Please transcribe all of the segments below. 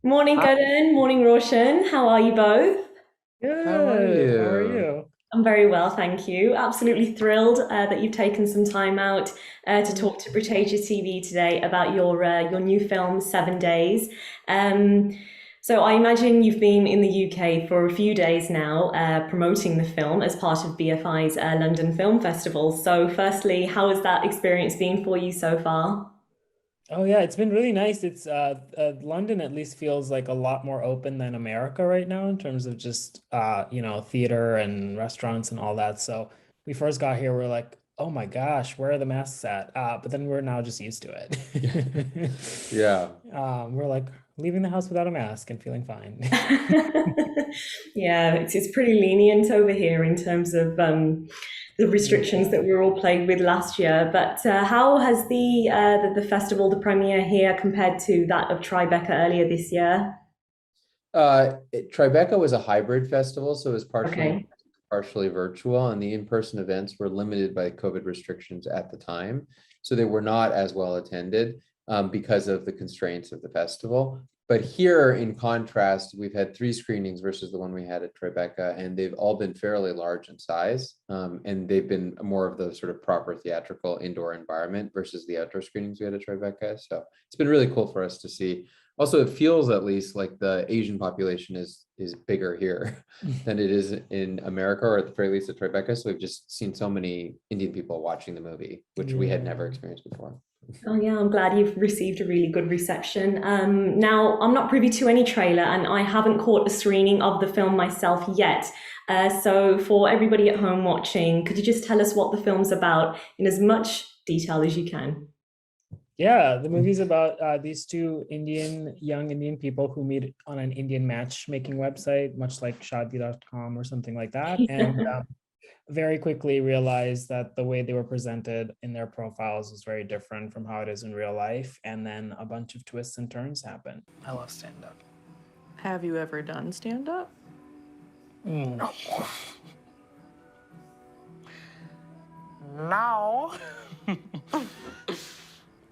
Morning, Hi, Karan. Morning, Roshan. How are you both? how are Good. How are you? you? I'm very well, thank you. Absolutely thrilled that you've taken some time out to talk to BritAsia TV today about your new film, 7 Days. Um, so I imagine you've been in the UK for a few days now, promoting the film as part of BFI's London Film Festival. So, firstly, how has that experience been for you so far? Oh yeah, it's been really nice. It's London at least feels like a lot more open than America right now in terms of just theater and restaurants and all that. So we first got here, we're like, oh my gosh, where are the masks at? But then we're now just used to it. Yeah. We're like leaving the house without a mask and feeling fine. Yeah, it's pretty lenient over here in terms of the restrictions that we were all plagued with last year. But how has the festival, the premiere here, compared to that of Tribeca earlier this year? Tribeca was a hybrid festival, so it was partially Okay. partially virtual, and the in-person events were limited by COVID restrictions at the time. So they were not as well attended because of the constraints of the festival. But here, in contrast, we've had three screenings versus the one we had at Tribeca, and they've all been fairly large in size. And they've been more of the sort of proper theatrical indoor environment versus the outdoor screenings we had at Tribeca. So it's been really cool for us to see. Also, it feels at least like the Asian population is bigger here than it is in America, or at the very least at Tribeca. So we've just seen so many Indian people watching the movie, which we had never Yeah. experienced before. Oh yeah, I'm glad you've received a really good reception. Now, I'm not privy to any trailer, and I haven't caught a screening of the film myself yet. So, for everybody at home watching, could you just tell us what the film's about in as much detail as you can? Yeah, the movie's about these two young Indian people who meet on an Indian matchmaking website, much like Shadi.com or something like that, and very quickly realized that the way they were presented in their profiles was very different from how it is in real life. And then a bunch of twists and turns happen. I love stand up. Have you ever done stand up? No. No.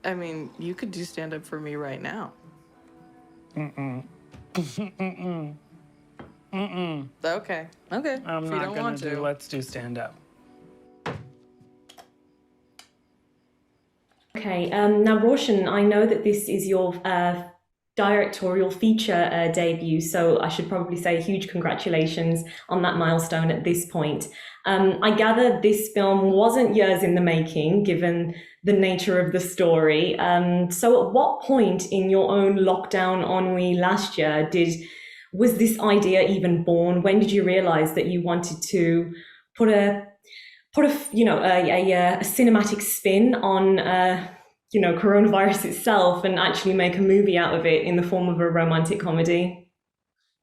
I mean, you could do stand up for me right now. Mm-mm. Mm-mm. Mm-mm. Okay. Okay. I'm If you not don't gonna want do to. let's do stand up. Okay, now Roshan, I know that this is your directorial feature debut, so I should probably say huge congratulations on that milestone at this point. I gather this film wasn't years in the making, given the nature of the story. So, at what point in your own lockdown ennui last year was this idea even born? When did you realize that you wanted to put a a cinematic spin on coronavirus itself and actually make a movie out of it in the form of a romantic comedy?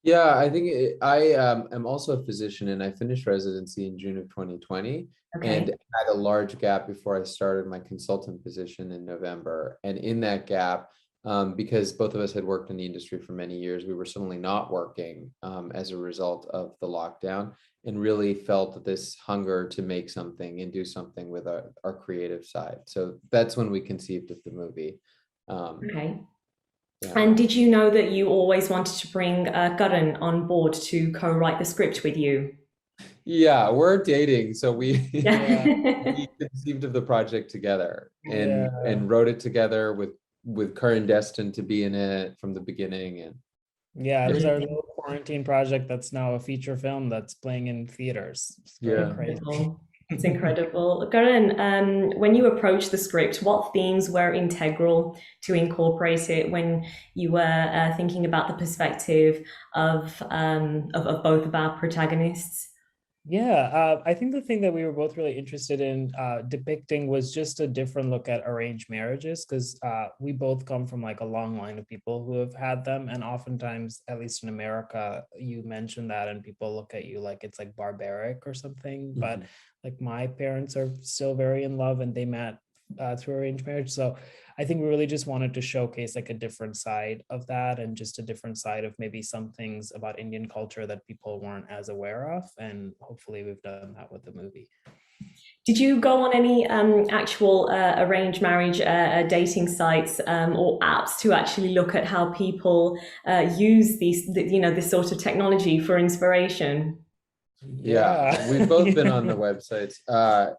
Yeah, I think I am also a physician, and I finished residency in June of 2020 and Okay. had a large gap before I started my consultant position in November. And in that gap, because both of us had worked in the industry for many years, we were suddenly not working as a result of the lockdown, and really felt this hunger to make something and do something with our creative side. So that's when we conceived of the movie. Um, Okay. yeah. And did you know that you always wanted to bring Karan on board to co-write the script with you? Yeah, we're dating, so we Yeah. Yeah. we conceived of the project together Yeah. and wrote it together with Karan destined to be in it from the beginning. And Yeah, it yeah, was our Amazing. little quarantine project that's now a feature film that's playing in theaters. It's going yeah. crazy. Incredible. It's incredible. Karan, when you approached the script, what themes were integral to incorporate it when you were thinking about the perspective of both of our protagonists? Yeah, I think the thing that we were both really interested in depicting was just a different look at arranged marriages, because we both come from like a long line of people who have had them, and oftentimes, at least in America, you mention that and people look at you like it's like barbaric or something. But Mhm. like my parents are still very in love, and they met through arranged marriage, so I think we really just wanted to showcase like a different side of that, and just a different side of maybe some things about Indian culture that people weren't as aware of. And hopefully we've done that with the movie. Did you go on any actual arranged marriage dating sites or apps to actually look at how people use this sort of technology for inspiration? Yeah, we've both been on the websites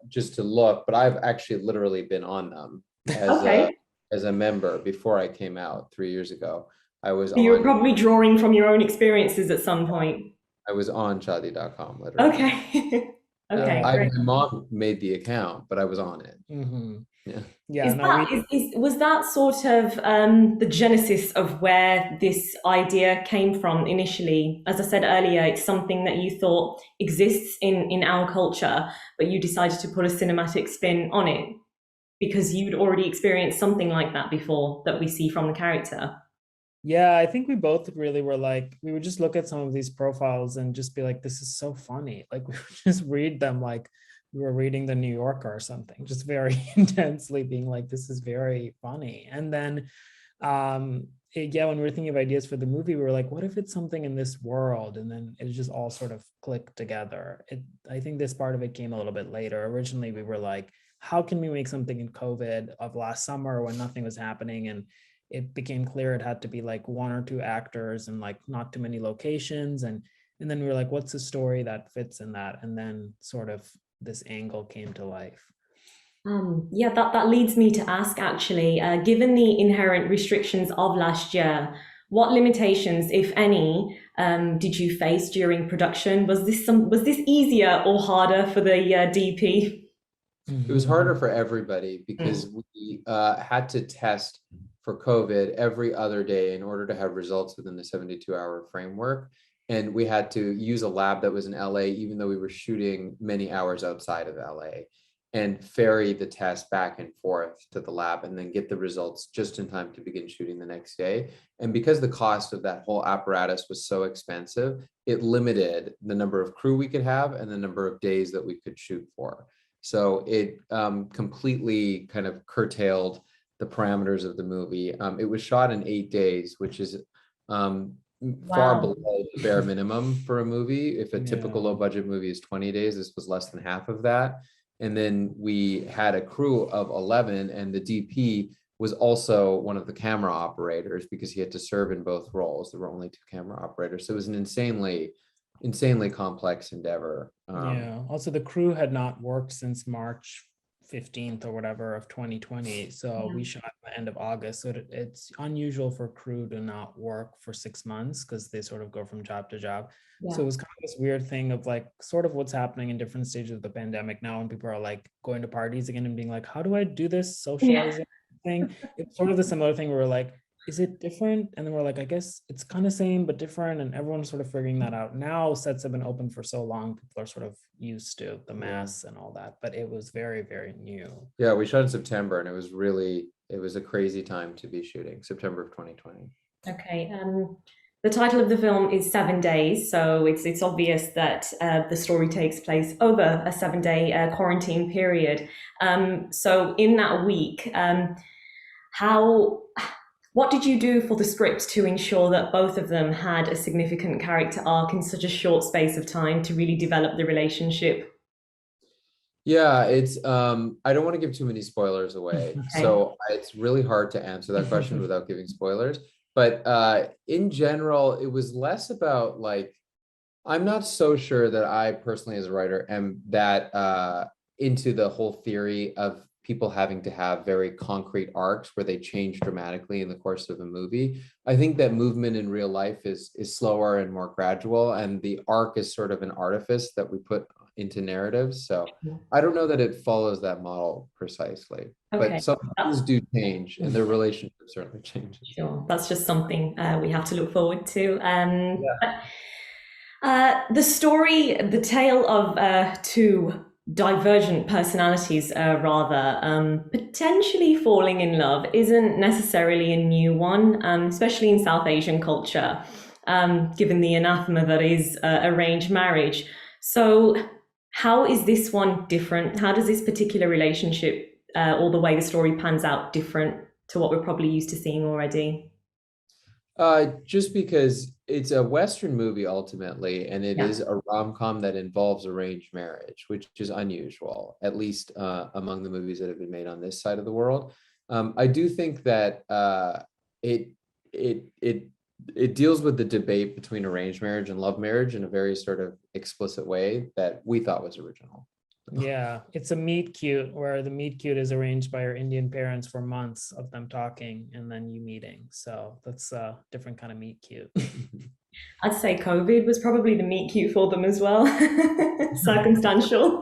just to look, but I've actually literally been on them Okay. as a member before I came out 3 years ago. I was So you're on probably drawing from your own experiences at some point. shadi.com literally. Okay. Okay, great. My mom made the account, but I was on it. Yeah. Yeah, no, Was that sort of the genesis of where this idea came from initially? As I said earlier, it's something that you thought exists in our culture, but you decided to put a cinematic spin on it because you'd already experienced something like that before that we see from the character. Yeah, I think we both really were like, we would just look at some of these profiles and just be like, this is so funny. Like we would just read them like we were reading the New Yorker or something, just very intensely being like, this is very funny. And then yeah, when we were thinking of ideas for the movie, we were like, what if it's something in this world? And then it just all sort of clicked together. I think this part of it came a little bit later. Originally, we were like, how can we make something in COVID of last summer when nothing was happening? And it became clear it had to be like one or two actors and like not too many locations. And then we were like, what's a story that fits in that? And then sort of this angle came to life. Yeah, that leads me to ask actually, given the inherent restrictions of last year, what limitations, if any, did you face during production? Was this easier or harder for the DP? It was harder for everybody because we had to test for COVID every other day in order to have results within the 72-hour framework. And we had to use a lab that was in LA, even though we were shooting many hours outside of LA, and ferry the test back and forth to the lab and then get the results just in time to begin shooting the next day. And because the cost of that whole apparatus was so expensive, it limited the number of crew we could have and the number of days that we could shoot for. So it completely kind of curtailed the parameters of the movie. It was shot in 8 days, which is far below the bare minimum for a movie. If a typical low budget movie is 20 days, this was less than half of that. And then we had a crew of 11, and the DP was also one of the camera operators because he had to serve in both roles. There were only 2 camera operators. So it was an insanely complex endeavor. Yeah. Also, the crew had not worked since March 15th or whatever of 2020. So we shot at the end of August. So it's unusual for crew to not work for 6 months because they sort of go from job to job. So it was kind of this weird thing of like sort of what's happening in different stages of the pandemic now when people are like going to parties again and being like, how do I do this socializing thing? It's sort of the similar thing where we're like, is it different? And then we're like, I guess it's kind of same, but different. And everyone's sort of figuring that out. Now sets have been open for so long, people are sort of used to the masks and all that, but it was very, very new. Yeah, we shot in September and it was a crazy time to be shooting, September of 2020. Okay. The title of the film is 7 Days, so it's obvious that the story takes place over a 7-day quarantine period. So in that week, what did you do for the script to ensure that both of them had a significant character arc in such a short space of time to really develop the relationship? Yeah, it's I don't want to give too many spoilers away. Okay. So it's really hard to answer that question without giving spoilers. But in general, it was less about like, I'm not so sure that I personally as a writer am that into the whole theory of people having to have very concrete arcs where they change dramatically in the course of a movie. I think that movement in real life is slower and more gradual, and the arc is sort of an artifice that we put into narratives. So I don't know that it follows that model precisely, but some things do change, and their relationship certainly changes. Sure, that's just something we have to look forward to. The story, the tale of two divergent personalities, potentially falling in love, isn't necessarily a new one, especially in South Asian culture, given the anathema that is arranged marriage. So how is this one different? How does this particular relationship or the way the story pans out different to what we're probably used to seeing already? Just because it's a Western movie ultimately, and it Yeah. is a rom-com that involves arranged marriage, which is unusual, at least among the movies that have been made on this side of the world. I do think that it it it it deals with the debate between arranged marriage and love marriage in a very sort of explicit way that we thought was original. Yeah, it's a meet cute where the meet cute is arranged by your Indian parents for months of them talking and then you meeting. So that's a different kind of meet cute. I'd say COVID was probably the meet cute for them as well. Circumstantial.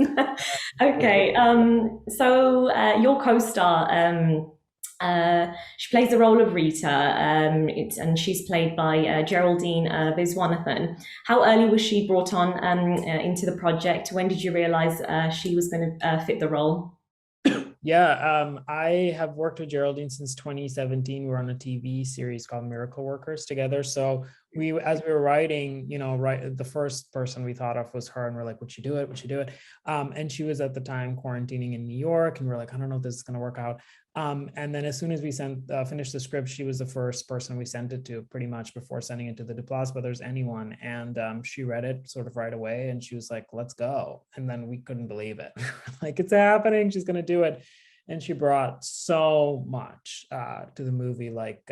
Okay, so your co-star, she plays the role of Rita, and she's played by Geraldine Viswanathan. How early was she brought on into the project? When did you realize she was going to fit the role? Yeah, I have worked with Geraldine since 2017. We're on a TV series called Miracle Workers together. So as we were writing, the first person we thought of was her, and we're like, would you do it? Would you do it? And she was at the time quarantining in New York, and we're like, I don't know if this is going to work out. And then as soon as we finished the script, she was the first person we sent it to, pretty much before sending it to the Duplass brothers, anyone. And she read it sort of right away, and she was like, let's go. And then we couldn't believe it. Like, it's happening. She's going to do it. And she brought so much to the movie. Like,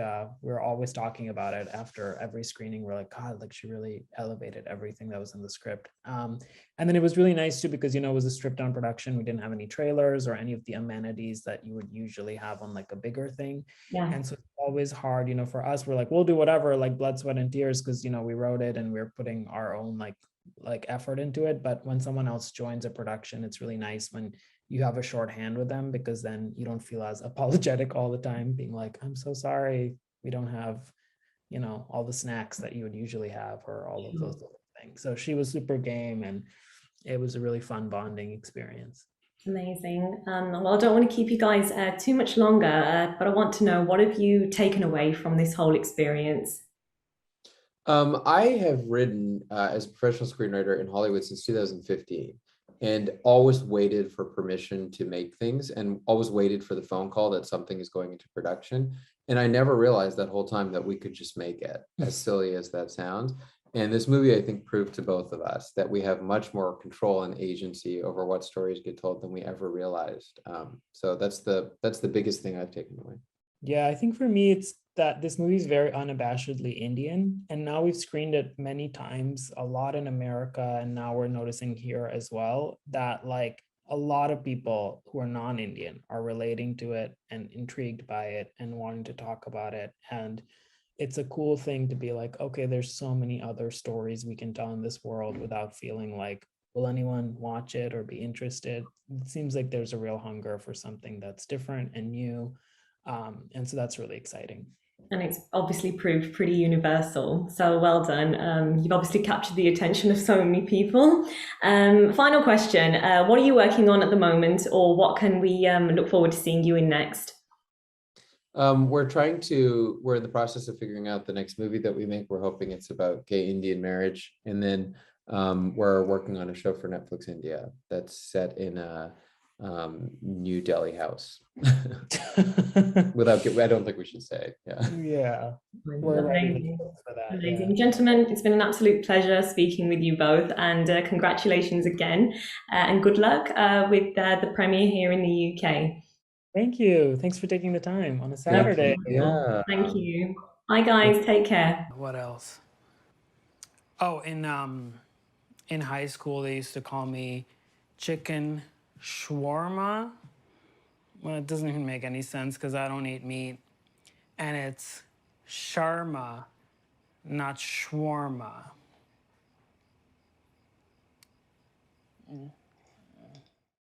we're always talking about it after every screening. We're like, God, like, she really elevated everything that was in the script. And then it was really nice too, because, it was a stripped down production. We didn't have any trailers or any of the amenities that you would usually have on like a bigger thing. Yeah. And so it's always hard, for us, we're like, we'll do whatever, like blood, sweat, and tears, because, we wrote it and we're putting our own like effort into it. But when someone else joins a production, it's really nice when you have a shorthand with them, because then you don't feel as apologetic all the time, being like, I'm so sorry, we don't have, all the snacks that you would usually have, or all of those little things. So she was super game, and it was a really fun bonding experience. Amazing. Well, I don't want to keep you guys too much longer, but I want to know, what have you taken away from this whole experience? I have written as a professional screenwriter in Hollywood since 2015, and always waited for permission to make things, and always waited for the phone call that something is going into production. And I never realized that whole time that we could just make it, as silly as that sounds. And this movie, I think, proved to both of us that we have much more control and agency over what stories get told than we ever realized. So that's the biggest thing I've taken away. Yeah, I think for me, it's that this movie is very unabashedly Indian. And now we've screened it many times, a lot in America. And now we're noticing here as well that like a lot of people who are non-Indian are relating to it and intrigued by it and wanting to talk about it. And it's a cool thing to be like, okay, there's so many other stories we can tell in this world without feeling like, will anyone watch it or be interested? It seems like there's a real hunger for something that's different and new. And so that's really exciting. And it's obviously proved pretty universal. So well done. You've obviously captured the attention of so many people. Final question. What are you working on at the moment, or what can we look forward to seeing you in next? We're in the process of figuring out the next movie that we make. We're hoping it's about gay Indian marriage. And then we're working on a show for Netflix India that's set in a New Delhi house. I don't think we should say. Yeah. We're ready for that. Amazing. Yeah. Gentlemen, it's been an absolute pleasure speaking with you both, and congratulations again, and good luck with the premiere here in the UK. Thank you. Thanks for taking the time on a Saturday. Yeah. Thank you. Bye guys, take care. What else? Oh, in high school, they used to call me chicken shawarma. Well, it doesn't even make any sense because I don't eat meat. And it's sharma, not shawarma.